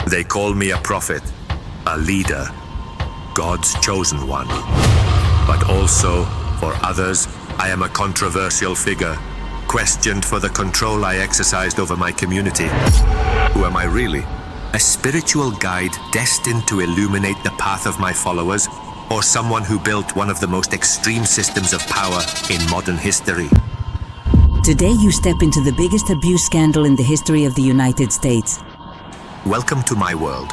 They call me a prophet, a leader, God's chosen one. But also, for others, I am a controversial figure, questioned for the control I exercised over my community. Who am I really? A spiritual guide destined to illuminate the path of my followers, or someone who built one of the most extreme systems of power in modern history? Today you step into the biggest abuse scandal in the history of the United States. Welcome to my world.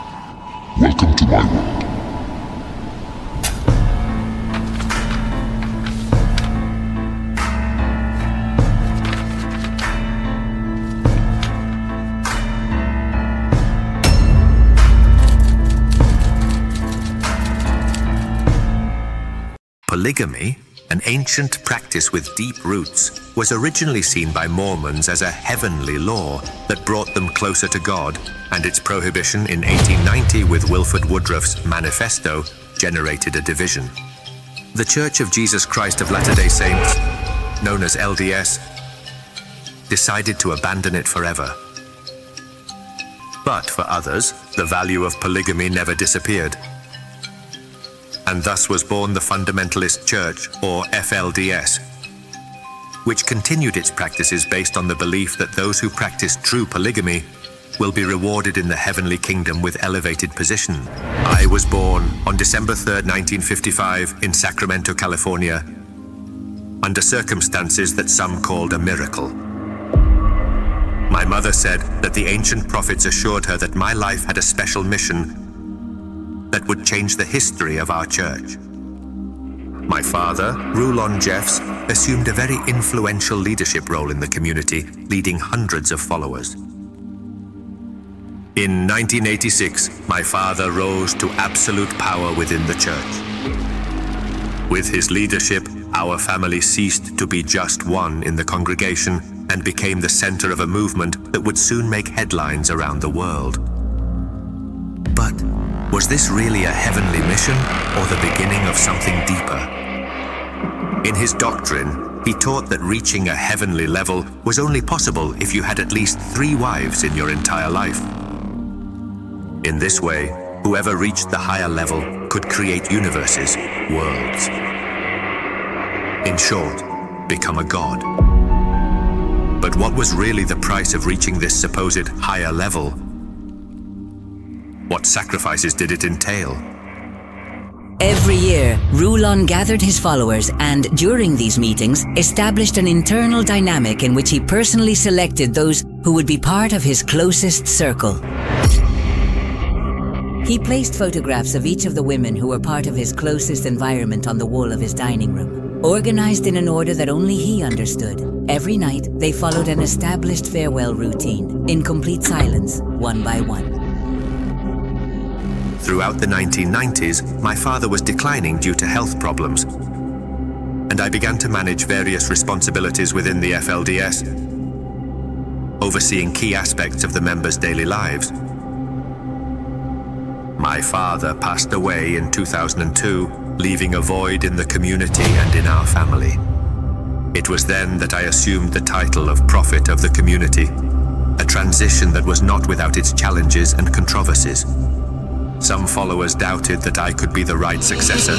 Welcome to my world. Polygamy, an ancient practice with deep roots, was originally seen by Mormons as a heavenly law that brought them closer to God, and its prohibition in 1890 with Wilford Woodruff's Manifesto generated a division. The Church of Jesus Christ of Latter-day Saints, known as LDS, decided to abandon it forever. But for others, the value of polygamy never disappeared. And thus was born the Fundamentalist Church, or FLDS, which continued its practices based on the belief that those who practice true polygamy will be rewarded in the heavenly kingdom with elevated position. I was born on December 3rd, 1955, in Sacramento, California, under circumstances that some called a miracle. My mother said that the ancient prophets assured her that my life had a special mission that would change the history of our church. My father, 𝗀𝗏 𝗪𝗓, assumed a very influential leadership role in the community, leading hundreds of followers. In 1986, my father rose to absolute power within the church. With his leadership, our family ceased to be just one in the congregation and became the center of a movement that would soon make headlines around the world. But was this really a heavenly mission, or the beginning of something deeper? In his doctrine, he taught that reaching a heavenly level was only possible if you had at least 3 wives in your entire life. In this way, whoever reached the higher level could create universes, worlds. In short, become a god. But what was really the price of reaching this supposed higher level? What sacrifices did it entail? Every year, 𝗀𝗏 gathered his followers and, during these meetings, established an internal dynamic in which he personally selected those who would be part of his closest circle. He placed photographs of each of the women who were part of his closest environment on the wall of his dining room, organized in an order that only he understood. Every night, they followed an established farewell routine, in complete silence, one by one. Throughout the 1990s, my father was declining due to health problems, and I began to manage various responsibilities within the FLDS, overseeing key aspects of the members' daily lives. My father passed away in 2002, leaving a void in the community and in our family. It was then that I assumed the title of Prophet of the Community, a transition that was not without its challenges and controversies. Some followers doubted that I could be the right successor,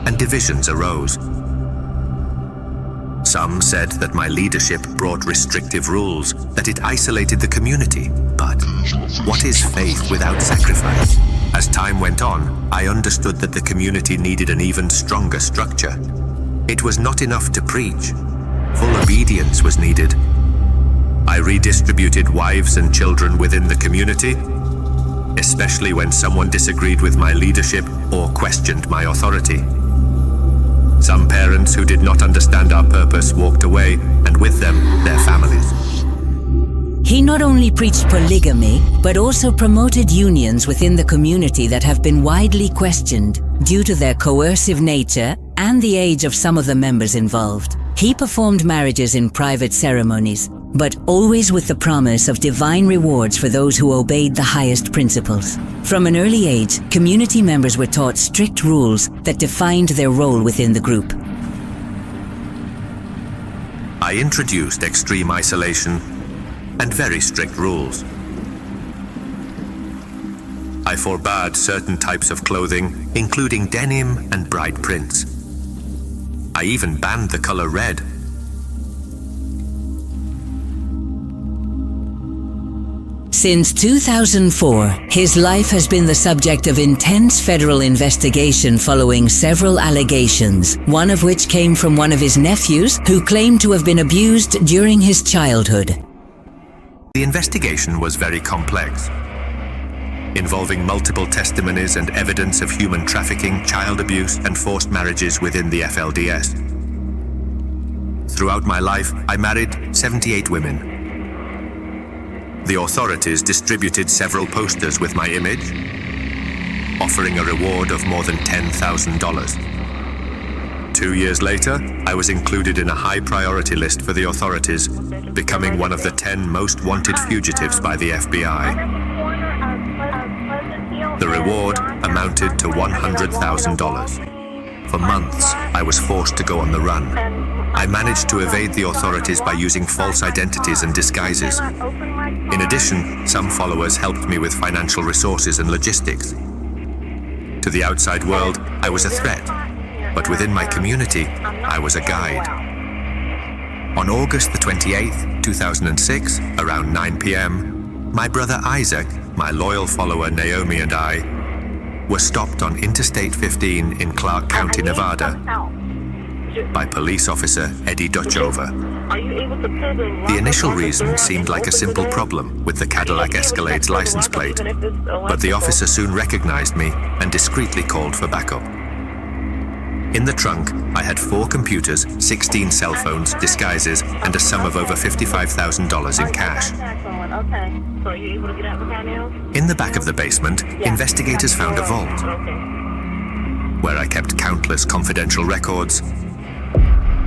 and divisions arose. Some said that my leadership brought restrictive rules, that it isolated the community. But what is faith without sacrifice? As time went on, I understood that the community needed an even stronger structure. It was not enough to preach. Full obedience was needed. I redistributed wives and children within the community, especially when someone disagreed with my leadership or questioned my authority. Some parents who did not understand our purpose walked away, and with them, their families. He not only preached polygamy, but also promoted unions within the community that have been widely questioned due to their coercive nature and the age of some of the members involved. He performed marriages in private ceremonies, but always with the promise of divine rewards for those who obeyed the highest principles. From an early age, community members were taught strict rules that defined their role within the group. I introduced extreme isolation and very strict rules. I forbade certain types of clothing, including denim and bright prints. I even banned the color red. Since 2004, his life has been the subject of intense federal investigation following several allegations, one of which came from one of his nephews who claimed to have been abused during his childhood. The investigation was very complex, involving multiple testimonies and evidence of human trafficking, child abuse, and forced marriages within the FLDS. Throughout my life, I married 78 women. The authorities distributed several posters with my image, offering a reward of more than $10,000. 2 years later, I was included in a high priority list for the authorities, becoming one of the 10 most wanted fugitives by the FBI. The reward amounted to $100,000. For months, I was forced to go on the run. I managed to evade the authorities by using false identities and disguises. In addition, some followers helped me with financial resources and logistics. To the outside world, I was a threat, but within my community, I was a guide. On August the 28th, 2006, around 9 p.m., my brother Isaac, my loyal follower Naomi, and I were stopped on Interstate 15 in Clark County, Nevada, by police officer 𝗬𝗙𝗏𝗏. The initial reason seemed like a simple problem with the Cadillac Escalade's license plate, but the officer soon recognized me and discreetly called for backup. In the trunk, I had 4 computers, 16 cell phones, disguises, and a sum of over $55,000 in cash. In the back of the basement, investigators found a vault, where I kept countless confidential records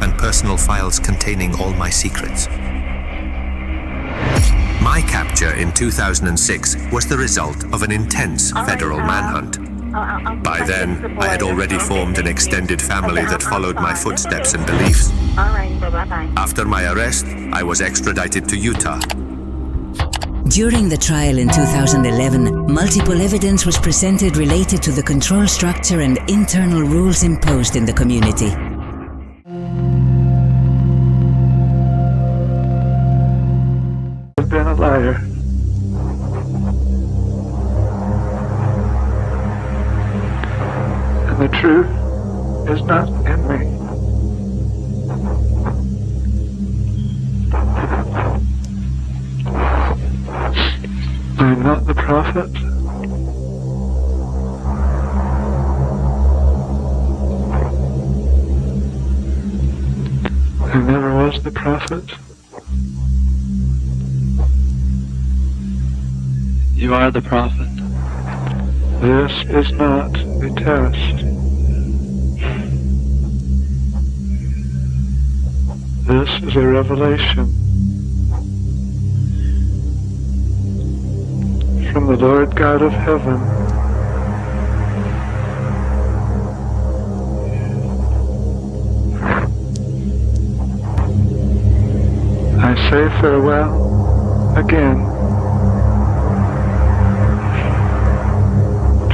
and personal files containing all my secrets. My capture in 2006 was the result of an intense federal manhunt. By then, I had already formed an extended family that followed my footsteps and beliefs. After my arrest, I was extradited to Utah. During the trial in 2011, multiple evidence was presented related to the control structure and internal rules imposed in the community. I've been a liar. And the truth is not in me. I'm not the prophet. I never was the prophet. You are the prophet. This is not a test. This is a revelation from the Lord God of heaven. I say farewell again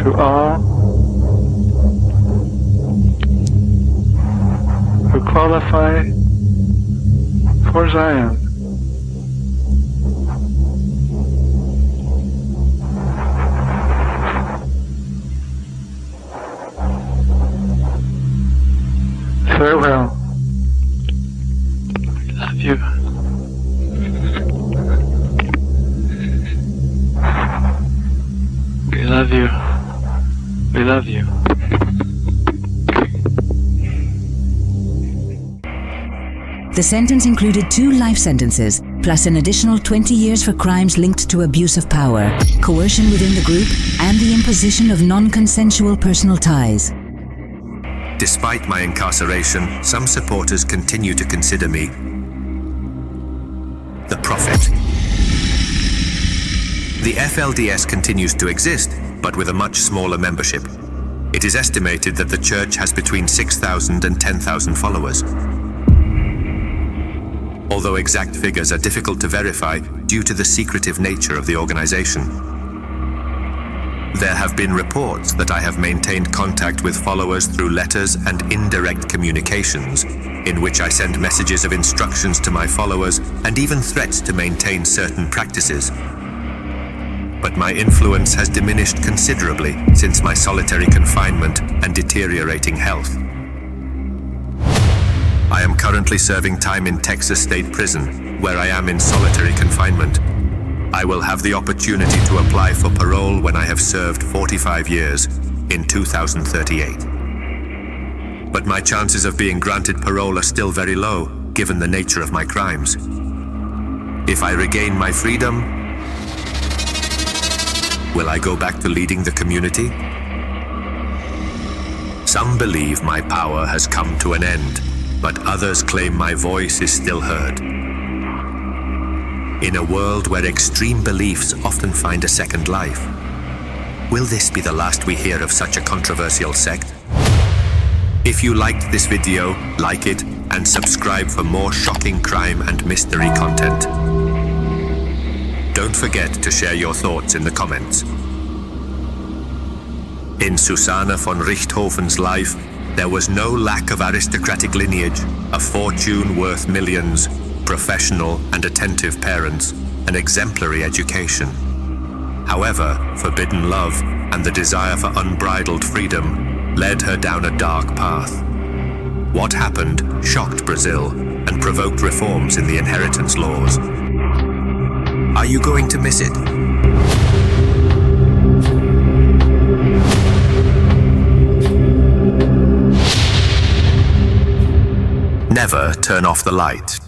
to all who qualify for Zion. Farewell. We love you. We love you. We love you. The sentence included 2 life sentences, plus an additional 20 years for crimes linked to abuse of power, coercion within the group, and the imposition of non-consensual personal ties. Despite my incarceration, some supporters continue to consider me the prophet. The FLDS continues to exist, but with a much smaller membership. It is estimated that the church has between 6,000 and 10,000 followers. Although exact figures are difficult to verify due to the secretive nature of the organization. There have been reports that I have maintained contact with followers through letters and indirect communications, in which I send messages of instructions to my followers and even threats to maintain certain practices. But my influence has diminished considerably since my solitary confinement and deteriorating health. I am currently serving time in Texas State Prison, where I am in solitary confinement. I will have the opportunity to apply for parole when I have served 45 years in 2038. But my chances of being granted parole are still very low, given the nature of my crimes. If I regain my freedom, will I go back to leading the community? Some believe my power has come to an end, but others claim my voice is still heard. In a world where extreme beliefs often find a second life, will this be the last we hear of such a controversial sect? If you liked this video, like it and subscribe for more shocking crime and mystery content. Don't forget to share your thoughts in the comments. In Susanna von Richthofen's life, there was no lack of aristocratic lineage, a fortune worth millions, professional and attentive parents, an exemplary education. However, forbidden love and the desire for unbridled freedom led her down a dark path. What happened shocked Brazil and provoked reforms in the inheritance laws. Are you going to miss it? Never turn off the light.